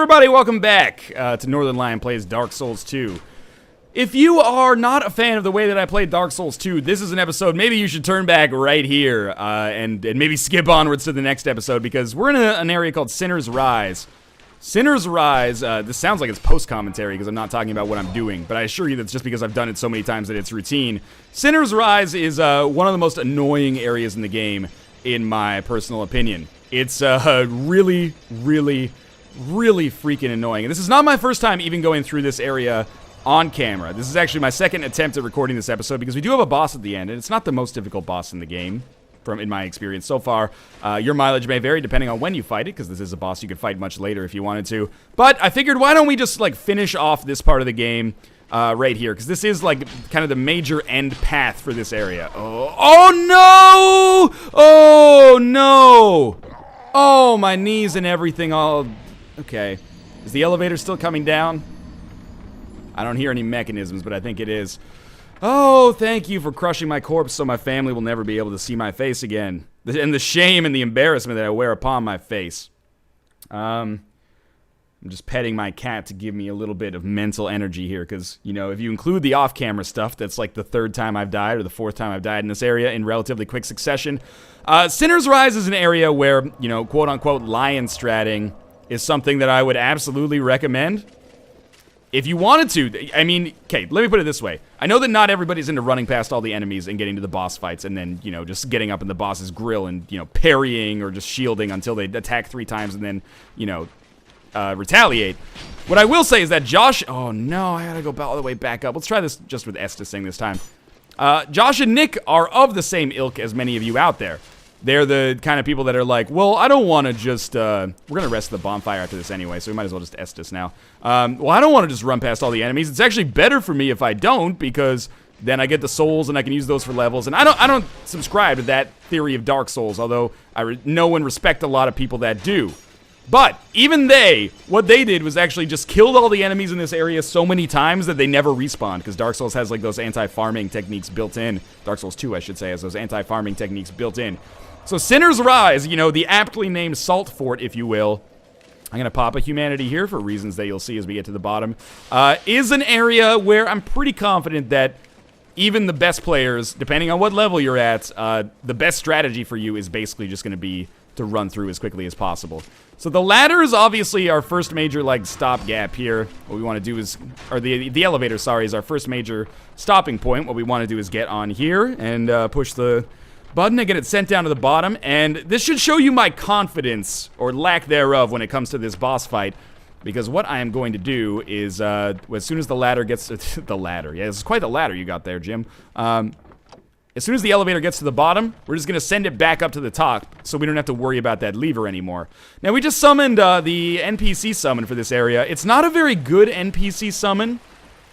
everybody, welcome back to Northern Lion Plays Dark Souls 2. If you are not a fan of the way that I played Dark Souls 2, this is an episode maybe you should turn back right here and maybe skip onwards to the next episode, because we're in an area called Sinner's Rise. Sinner's Rise, this sounds like it's post-commentary because I'm not talking about what I'm doing, but I assure you that's just because I've done it so many times that it's routine. Sinner's Rise is one of the most annoying areas in the game, in my personal opinion. It's really freaking annoying. And this is not my first time even going through this area on camera. This is actually my second attempt at recording this episode, because we do have a boss at the end, and it's not the most difficult boss in the game, in my experience so far. Your mileage may vary depending on when you fight it, because this is a boss you could fight much later if you wanted to. But I figured, why don't we just, like, finish off this part of the game right here, because this is, like, kind of the major end path for this area. Oh no! Oh no! Oh, my knees and everything all... Okay. Is the elevator still coming down? I don't hear any mechanisms, but I think it is. Oh, thank you for crushing my corpse so my family will never be able to see my face again. And the shame and the embarrassment that I wear upon my face. I'm just petting my cat to give me a little bit of mental energy here, because, you know, if you include the off-camera stuff, that's like the third time I've died, or the fourth time I've died in this area in relatively quick succession. Sinner's Rise is an area where, you know, quote-unquote lion stratting is something that I would absolutely recommend. If you wanted to, I mean, okay, let me put it this way. I know that not everybody's into running past all the enemies and getting to the boss fights and then, you know, just getting up in the boss's grill and, you know, parrying or just shielding until they attack 3 times and then, you know, retaliate. What I will say is that Josh... Oh, no, I gotta go all the way back up. Let's try this just with Estes sing this time. Josh and Nick are of the same ilk as many of you out there. They're the kind of people that are like, well, I don't want to just, we're going to rest the bonfire after this anyway, so we might as well just Estes now. Well, I don't want to just run past all the enemies. It's actually better for me if I don't, because then I get the souls and I can use those for levels. And I don't subscribe to that theory of Dark Souls, although I know and respect a lot of people that do. But even what they did was actually just killed all the enemies in this area so many times that they never respawned, because Dark Souls has like those anti-farming techniques built in. Dark Souls 2, I should say, has those anti-farming techniques built in. So Sinner's Rise, you know, the aptly named Salt Fort, if you will, I'm going to pop a humanity here for reasons that you'll see as we get to the bottom, is an area where I'm pretty confident that even the best players, depending on what level you're at, the best strategy for you is basically just going to be to run through as quickly as possible. So the ladder is obviously our first major, like, stopgap here. What we want to do is, or the elevator, sorry, is our first major stopping point. What we want to do is get on here and push the button to get it sent down to the bottom, and this should show you my confidence, or lack thereof, when it comes to this boss fight, because what I am going to do is, as soon as the ladder gets to the ladder, yeah, this is quite the ladder you got there, Jim. As soon as the elevator gets to the bottom, we're just gonna send it back up to the top, so we don't have to worry about that lever anymore. Now, we just summoned the NPC summon for this area. It's not a very good NPC summon,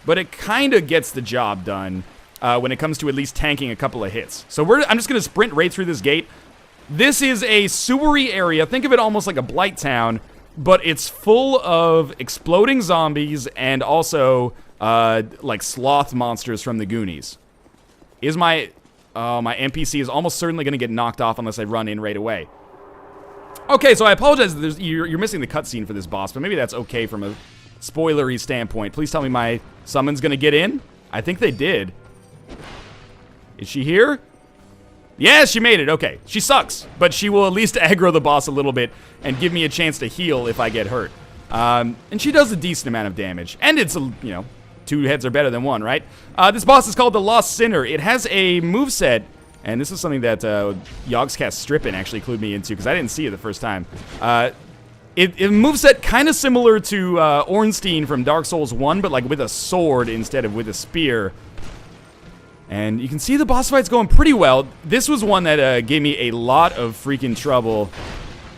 but it kinda gets the job done. When it comes to at least tanking a couple of hits. So I'm just going to sprint right through this gate. This is a sewery area. Think of it almost like a blight town, but it's full of exploding zombies and also, like, sloth monsters from the Goonies. My NPC is almost certainly going to get knocked off unless I run in right away. Okay, so I apologize that you're missing the cutscene for this boss, but maybe that's okay from a spoilery standpoint. Please tell me my summon's going to get in. I think they did. Is she here? Yeah, she made it. Okay. She sucks, but she will at least aggro the boss a little bit and give me a chance to heal if I get hurt. And she does a decent amount of damage. And it's, you know, 2 heads are better than 1, right? This boss is called the Lost Sinner. It has a moveset, and this is something that Yogscast Strippin actually clued me into, because I didn't see it the first time. It moveset kind of similar to Ornstein from Dark Souls 1, but like with a sword instead of with a spear. And you can see the boss fight's going pretty well. This was one that gave me a lot of freaking trouble.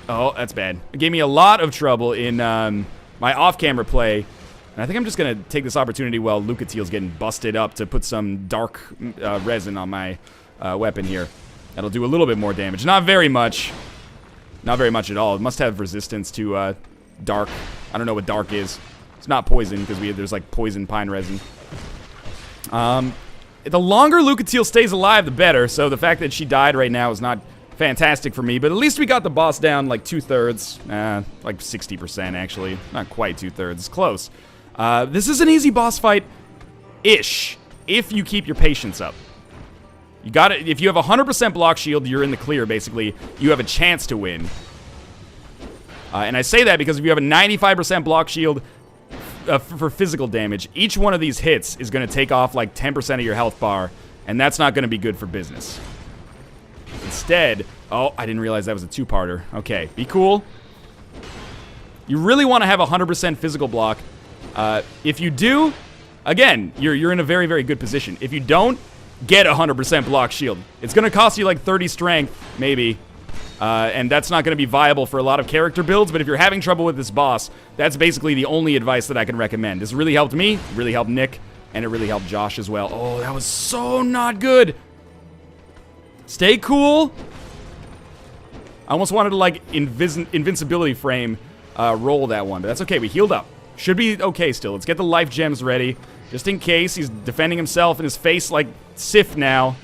Oh, that's bad. It gave me a lot of trouble in my off-camera play. And I think I'm just going to take this opportunity while Lucatiel's getting busted up to put some dark resin on my weapon here. That'll do a little bit more damage. Not very much. Not very much at all. It must have resistance to dark. I don't know what dark is. It's not poison, because there's like poison pine resin. The longer Lucatiel stays alive, the better, so the fact that she died right now is not fantastic for me, but at least we got the boss down like 2/3, like 60% actually. Not quite 2/3, it's close. This is an easy boss fight-ish, if you keep your patience up. You got it. If you have 100% block shield, you're in the clear, basically. You have a chance to win. And I say that because if you have a 95% block shield for physical damage, each one of these hits is going to take off like 10% of your health bar, and that's not going to be good for business. Instead, oh, I didn't realize that was a two-parter. Okay, be cool. You really want to have 100% physical block. If you do, again, you're in a very, very good position. If you don't, get 100% block shield. It's going to cost you like 30 strength, maybe. And that's not going to be viable for a lot of character builds, but if you're having trouble with this boss, that's basically the only advice that I can recommend. This really helped me, really helped Nick, and it really helped Josh as well. Oh, that was so not good. Stay cool. I almost wanted to, like, invincibility frame roll that one, but that's okay. We healed up. Should be okay still. Let's get the life gems ready, just in case. He's defending himself, and his face, like, Sif now.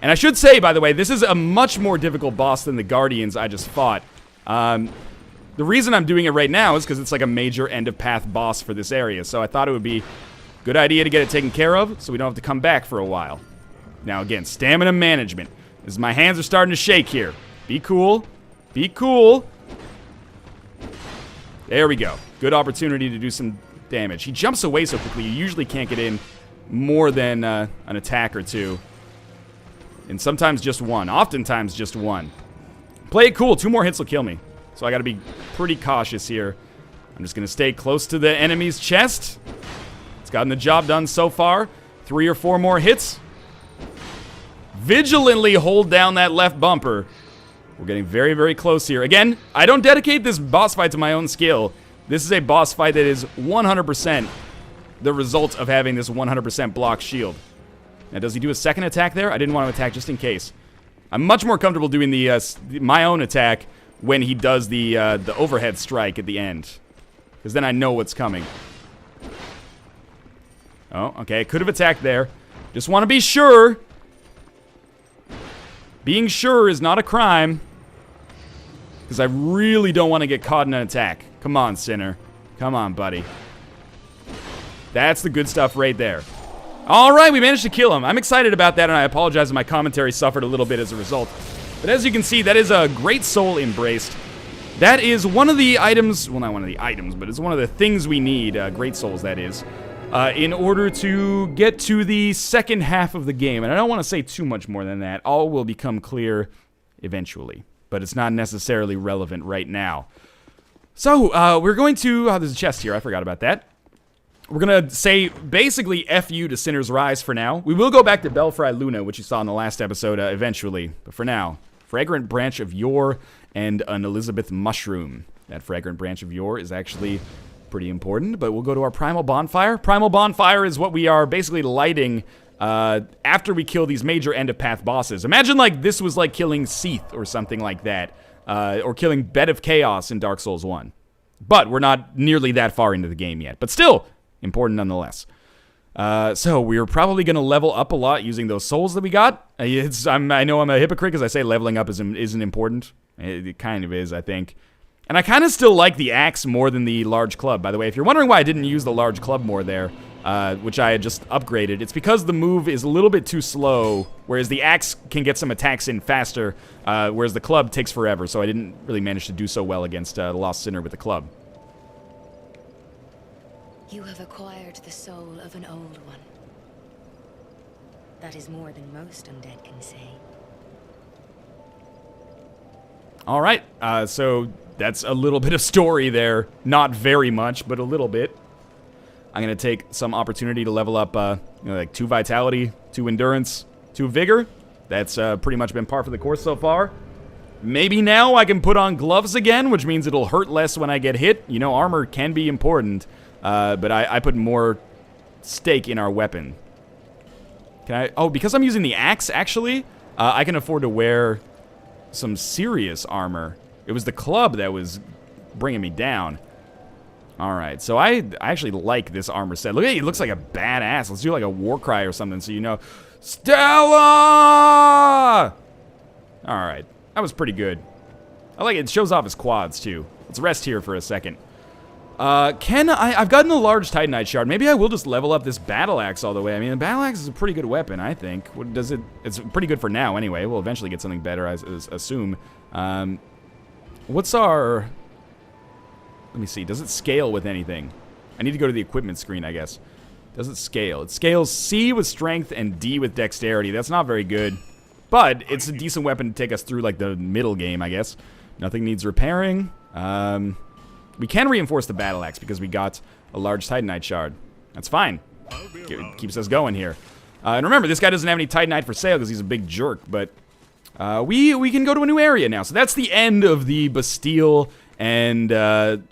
And I should say, by the way, this is a much more difficult boss than the Guardians I just fought. The reason I'm doing it right now is because it's like a major end-of-path boss for this area, so I thought it would be a good idea to get it taken care of so we don't have to come back for a while. Now, again, stamina management. As my hands are starting to shake here. Be cool. Be cool. There we go. Good opportunity to do some damage. He jumps away so quickly, you usually can't get in more than an attack or two. And sometimes just one. Oftentimes just one. Play it cool. 2 more hits will kill me. So I gotta be pretty cautious here. I'm just gonna stay close to the enemy's chest. It's gotten the job done so far. 3 or 4 more hits. Vigilantly hold down that left bumper. We're getting very, very close here. Again, I don't dedicate this boss fight to my own skill. This is a boss fight that is 100% the result of having this 100% block shield. Now, does he do a second attack there? I didn't want to attack just in case. I'm much more comfortable doing my own attack when he does the overhead strike at the end. Because then I know what's coming. Oh, okay. Could have attacked there. Just want to be sure. Being sure is not a crime. Because I really don't want to get caught in an attack. Come on, Sinner. Come on, buddy. That's the good stuff right there. Alright, we managed to kill him. I'm excited about that, and I apologize if my commentary suffered a little bit as a result. But as you can see, that is a great soul embraced. That is one of the items, well, not one of the items, but it's one of the things we need, great souls, that is, in order to get to the second half of the game. And I don't want to say too much more than that. All will become clear eventually, but it's not necessarily relevant right now. So, we're going to, oh, there's a chest here, I forgot about that. We're going to say basically F you to Sinner's Rise for now. We will go back to Belfry Luna, which you saw in the last episode eventually. But for now, Fragrant Branch of Yore and an Elizabeth Mushroom. That Fragrant Branch of Yore is actually pretty important, but we'll go to our Primal Bonfire. Primal Bonfire is what we are basically lighting after we kill these major end-of-path bosses. Imagine like this was like killing Seath or something like that. Or killing Bed of Chaos in Dark Souls 1. But we're not nearly that far into the game yet. But still, important nonetheless. So we're probably going to level up a lot using those souls that we got. I know I'm a hypocrite because I say leveling up isn't important. It kind of is, I think. And I kind of still like the axe more than the large club. By the way, if you're wondering why I didn't use the large club more there, which I had just upgraded, it's because the move is a little bit too slow, whereas the axe can get some attacks in faster, whereas the club takes forever, so I didn't really manage to do so well against the Lost Sinner with the club. You have acquired the soul of an old one. That is more than most undead can say. Alright, so that's a little bit of story there. Not very much, but a little bit. I'm going to take some opportunity to level up like 2 Vitality, 2 Endurance, 2 Vigor. That's pretty much been par for the course so far. Maybe now I can put on gloves again, which means it'll hurt less when I get hit. You know, armor can be important. But I put more stake in our weapon. Can I? Oh, because I'm using the axe, actually, I can afford to wear some serious armor. It was the club that was bringing me down. All right, so I actually like this armor set. Look at it, it looks like a badass. Let's do like a war cry or something so you know. Stella! All right, That was pretty good. I like it. It shows off his quads, too. Let's rest here for a second. I've gotten a large Titanite shard. Maybe I will just level up this battle axe all the way. I mean, the battle axe is a pretty good weapon, I think. What does it? It's pretty good for now, anyway. We'll eventually get something better, I assume. What's our... Let me see. Does it scale with anything? I need to go to the equipment screen, I guess. Does it scale? It scales C with strength and D with dexterity. That's not very good. But it's a decent weapon to take us through, like, the middle game, I guess. Nothing needs repairing. We can reinforce the battle axe because we got a large Titanite shard. That's fine. It keeps us going here. And remember, this guy doesn't have any Titanite for sale because he's a big jerk. But we can go to a new area now. So that's the end of the Bastille and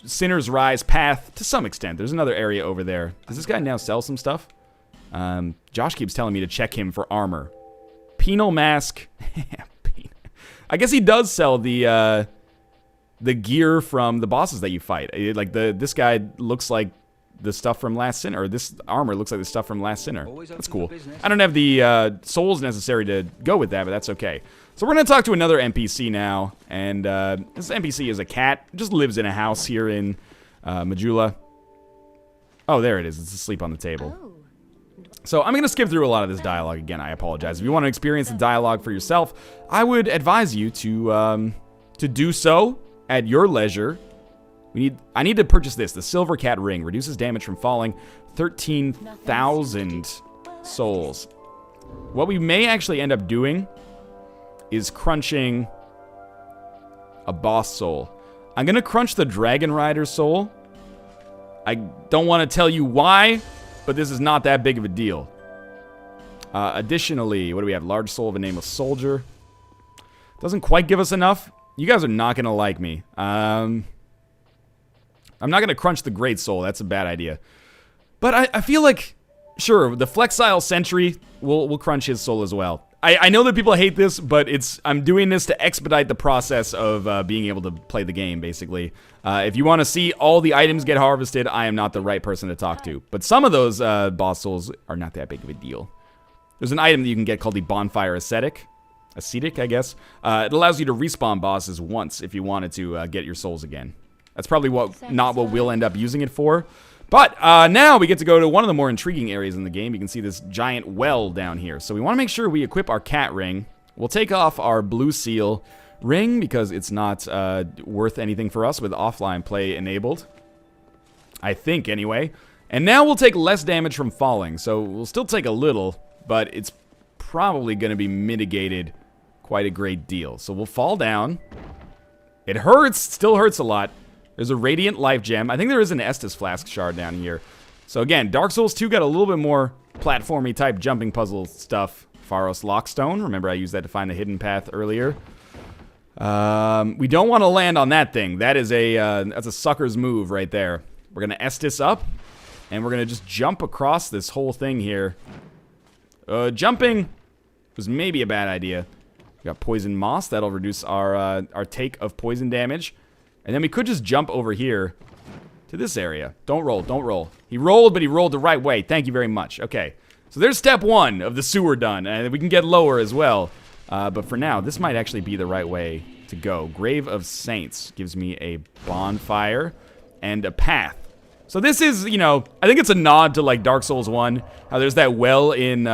Sinner's Rise path to some extent. There's another area over there. Does this guy now sell some stuff? Josh keeps telling me to check him for armor. Penal mask. I guess he does sell the gear from the bosses that you fight. Like this guy looks like the stuff from Last Sinner, or this armor looks like the stuff from Last Sinner. That's cool. I don't have the souls necessary to go with that, but that's okay. So we're gonna talk to another NPC now, and this NPC is a cat. It just lives in a house here in Majula. Oh, there it is. It's asleep on the table. So I'm going to skip through a lot of this dialogue again. I apologize. If you want to experience the dialogue for yourself, I would advise you to do so at your leisure. I need to purchase this. The Silver Cat Ring reduces damage from falling. 13,000 souls. What we may actually end up doing is crunching a boss soul. I'm going to crunch the Dragon Rider soul. I don't want to tell you why, but this is not that big of a deal. Additionally, what do we have? Large soul of a nameless soldier. Doesn't quite give us enough. You guys are not going to like me. I'm not going to crunch the Great Soul. That's a bad idea. But I feel like, sure, the Flexile Sentry will crunch his soul as well. I know that people hate this, but I'm doing this to expedite the process of being able to play the game, basically. If you want to see all the items get harvested, I am not the right person to talk to. But some of those boss souls are not that big of a deal. There's an item that you can get called the Bonfire Ascetic, I guess. It allows you to respawn bosses once if you wanted to get your souls again. That's probably not what we'll end up using it for. But now we get to go to one of the more intriguing areas in the game. You can see this giant well down here. So we want to make sure we equip our cat ring. We'll take off our blue seal ring because it's not worth anything for us with offline play enabled. I think, anyway. And now we'll take less damage from falling. So we'll still take a little, but it's probably going to be mitigated quite a great deal. So we'll fall down. It hurts. Still hurts a lot. There's a Radiant Life Gem. I think there is an Estus Flask shard down here. So again, Dark Souls 2 got a little bit more platformy type jumping puzzle stuff. Pharos Lockstone. Remember I used that to find the hidden path earlier. We don't want to land on that thing. That is that's a sucker's move right there. We're going to Estus up. And we're going to just jump across this whole thing here. Jumping was maybe a bad idea. We got Poison Moss. That'll reduce our take of poison damage. And then we could just jump over here to this area. Don't roll, don't roll. He rolled, but he rolled the right way. Thank you very much. Okay, so there's step one of the sewer done. And we can get lower as well. But for now, this might actually be the right way to go. Grave of Saints gives me a bonfire and a path. So this is, you know, I think it's a nod to like Dark Souls 1. How there's that well in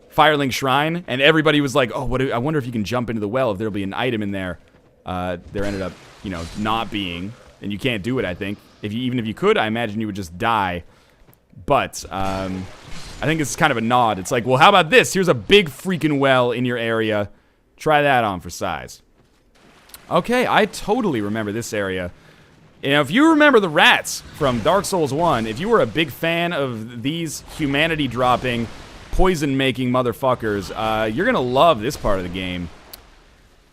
Firelink Shrine. And everybody was like, oh, I wonder if you can jump into the well, if there'll be an item in there. There ended up, you know, not being, and you can't do it, I think. Even if you could, I imagine you would just die. But, I think it's kind of a nod. It's like, well, how about this? Here's a big freaking well in your area. Try that on for size. Okay, I totally remember this area. You know, if you remember the rats from Dark Souls 1, if you were a big fan of these humanity-dropping, poison-making motherfuckers, you're gonna love this part of the game.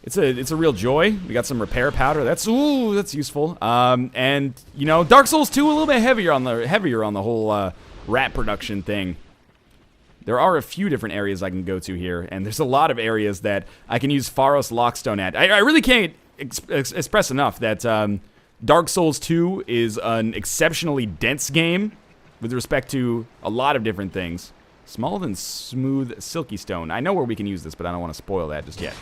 It's a real joy. We got some repair powder. That's useful. And you know, Dark Souls 2 a little bit heavier on the whole rat production thing. There are a few different areas I can go to here, and there's a lot of areas that I can use Pharos Lockstone at. I really can't express enough that Dark Souls 2 is an exceptionally dense game with respect to a lot of different things. Small and smooth silky stone. I know where we can use this, but I don't want to spoil that just yet.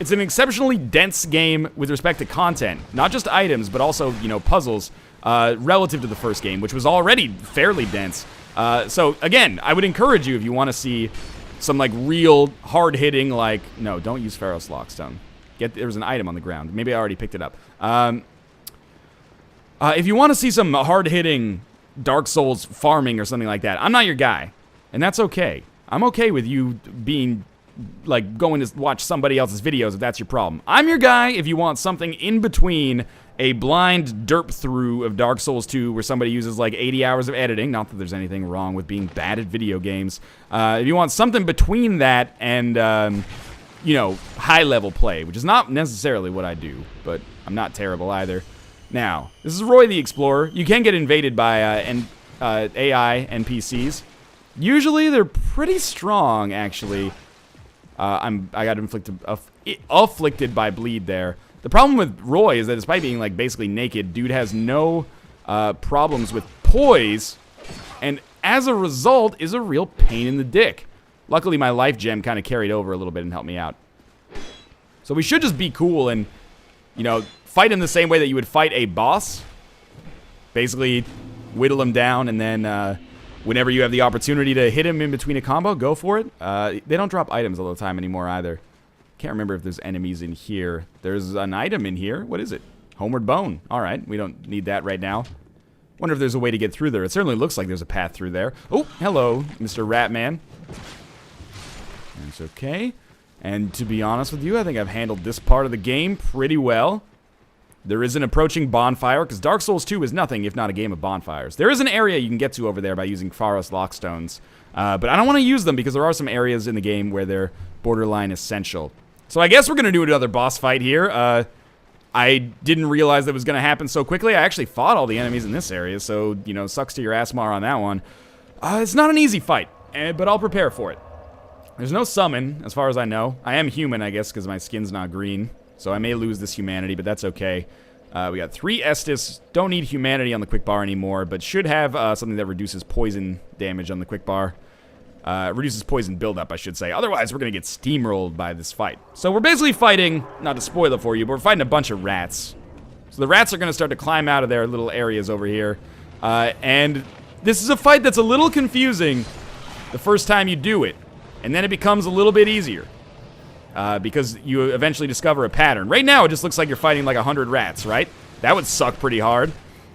It's an exceptionally dense game with respect to content. Not just items, but also, you know, puzzles, relative to the first game, which was already fairly dense. So, again, I would encourage you, if you want to see some, like, real hard-hitting, like... No, don't use Pharos Lockstone. There was an item on the ground. Maybe I already picked it up. If you want to see some hard-hitting Dark Souls farming or something like that, I'm not your guy. And that's okay. I'm okay with you being... like, going to watch somebody else's videos if that's your problem. I'm your guy if you want something in between a blind derp through of Dark Souls 2 where somebody uses like 80 hours of editing. Not that there's anything wrong with being bad at video games. If you want something between that and, you know, high-level play, which is not necessarily what I do, but I'm not terrible either. Now, this is Roy the Explorer. You can get invaded by AI NPCs. Usually, they're pretty strong, actually. I got afflicted by bleed there. The problem with Roy is that despite being like basically naked, dude has no problems with poise, and as a result is a real pain in the dick. Luckily, my life gem kind of carried over a little bit and helped me out. So we should just be cool and, you know, fight in the same way that you would fight a boss. Basically, whittle him down, and then whenever you have the opportunity to hit him in between a combo, go for it. They don't drop items all the time anymore either. Can't remember if there's enemies in here. There's an item in here. What is it? Homeward Bone. All right, we don't need that right now. Wonder if there's a way to get through there. It certainly looks like there's a path through there. Oh, hello, Mr. Ratman. That's okay. And to be honest with you, I think I've handled this part of the game pretty well. There is an approaching bonfire, because Dark Souls 2 is nothing if not a game of bonfires. There is an area you can get to over there by using Pharos Lockstones, but I don't want to use them because there are some areas in the game where they're borderline essential. So I guess we're going to do another boss fight here. I didn't realize that was going to happen so quickly. I actually fought all the enemies in this area, so, you know, sucks to your ass, Mar, on that one. It's not an easy fight, but I'll prepare for it. There's no summon, as far as I know. I am human, I guess, because my skin's not green. So I may lose this humanity, but that's okay. We got 3 Estus. Don't need humanity on the quick bar anymore, but should have something that reduces poison damage on the quick bar. Reduces poison buildup, I should say. Otherwise, we're going to get steamrolled by this fight. So we're basically fighting, not to spoil it for you, but we're fighting a bunch of rats. So the rats are going to start to climb out of their little areas over here. And this is a fight that's a little confusing the first time you do it. And then it becomes a little bit easier. Because you eventually discover a pattern. Right now, it just looks like you're fighting like 100 rats, right? That would suck pretty hard.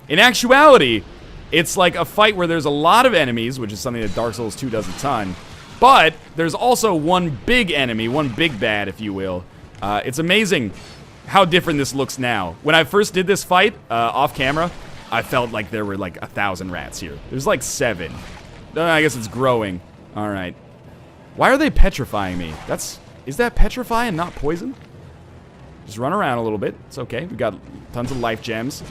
In actuality, it's like a fight where there's a lot of enemies, which is something that Dark Souls 2 does a ton. But there's also one big enemy, one big bad, if you will. It's amazing how different this looks now. When I first did this fight, off camera, I felt like there were like 1,000 rats here. There's like 7. I guess it's growing. All right. Why are they petrifying me? Is that petrify and not poison? Just run around a little bit. It's okay. We got tons of life gems.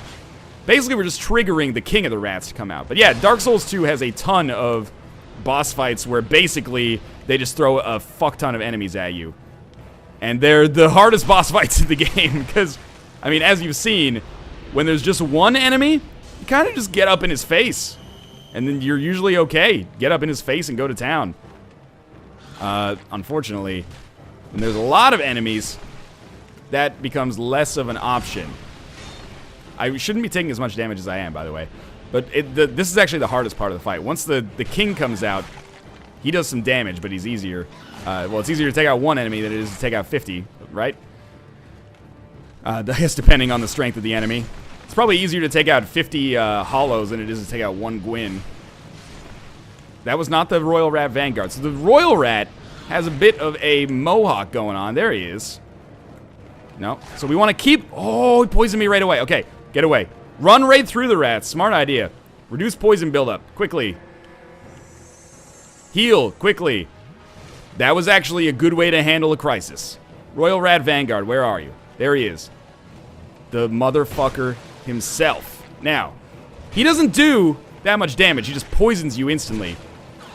Basically, we're just triggering the king of the rats to come out. But yeah, Dark Souls 2 has a ton of boss fights where basically they just throw a fuck ton of enemies at you. And they're the hardest boss fights in the game because, I mean, as you've seen, when there's just one enemy, you kind of just get up in his face. And then you're usually okay. Get up in his face and go to town. Unfortunately, when there's a lot of enemies, that becomes less of an option. I shouldn't be taking as much damage as I am, by the way. But this is actually the hardest part of the fight. Once the king comes out, he does some damage, but he's easier. Well, it's easier to take out one enemy than it is to take out 50, right? I guess depending on the strength of the enemy. It's probably easier to take out 50 hollows than it is to take out one Gwyn. That was not the Royal Rat Vanguard. So the Royal Rat has a bit of a mohawk going on. There he is. No. So we want to keep... Oh, he poisoned me right away. Okay, get away. Run right through the rats. Smart idea. Reduce poison buildup. Quickly. Heal. Quickly. That was actually a good way to handle a crisis. Royal Rat Vanguard, where are you? There he is. The motherfucker himself. Now, he doesn't do that much damage. He just poisons you instantly,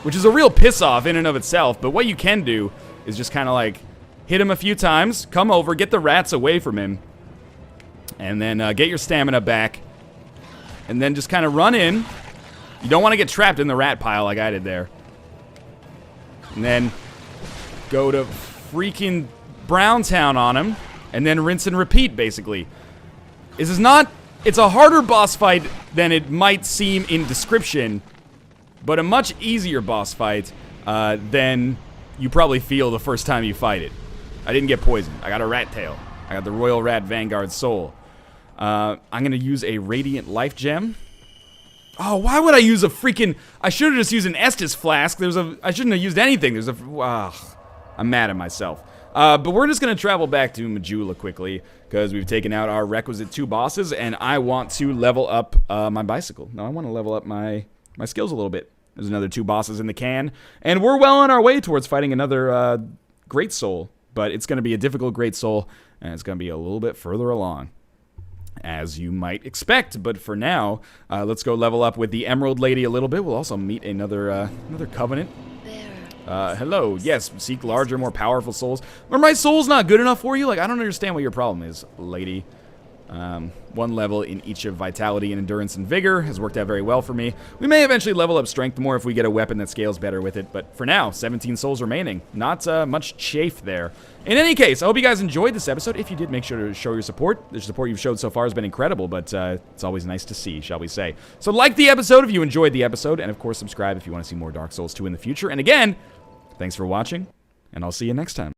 which is a real piss-off in and of itself. But what you can do is just kind of like hit him a few times, come over, get the rats away from him, and then get your stamina back, and then just kind of run in. You don't want to get trapped in the rat pile like I did there. And then go to freaking Brown Town on him, and then rinse and repeat, basically. This is not... It's a harder boss fight than it might seem in description, but a much easier boss fight than you probably feel the first time you fight it. I didn't get poisoned. I got a rat tail. I got the Royal Rat Vanguard Soul. I'm going to use a Radiant Life Gem. Oh, why would I use a freaking... I should have just used an Estus Flask. I shouldn't have used anything. I'm mad at myself. But we're just going to travel back to Majula quickly, because we've taken out our requisite 2 bosses, and I want to level up my bicycle. No, I want to level up my skills a little bit. There's another 2 bosses in the can, and we're well on our way towards fighting another Great Soul. But it's going to be a difficult Great Soul, and it's going to be a little bit further along, as you might expect. But for now, let's go level up with the Emerald Lady a little bit. We'll also meet another Covenant. Hello. Yes, seek larger, more powerful souls. Are my souls not good enough for you? Like, I don't understand what your problem is, lady. 1 level in each of Vitality and Endurance and Vigor has worked out very well for me. We may eventually level up Strength more if we get a weapon that scales better with it, but for now, 17 souls remaining. Not much chafe there. In any case, I hope you guys enjoyed this episode. If you did, make sure to show your support. The support you've showed so far has been incredible, but it's always nice to see, shall we say. So like the episode if you enjoyed the episode, and of course subscribe if you want to see more Dark Souls 2 in the future. And again, thanks for watching, and I'll see you next time.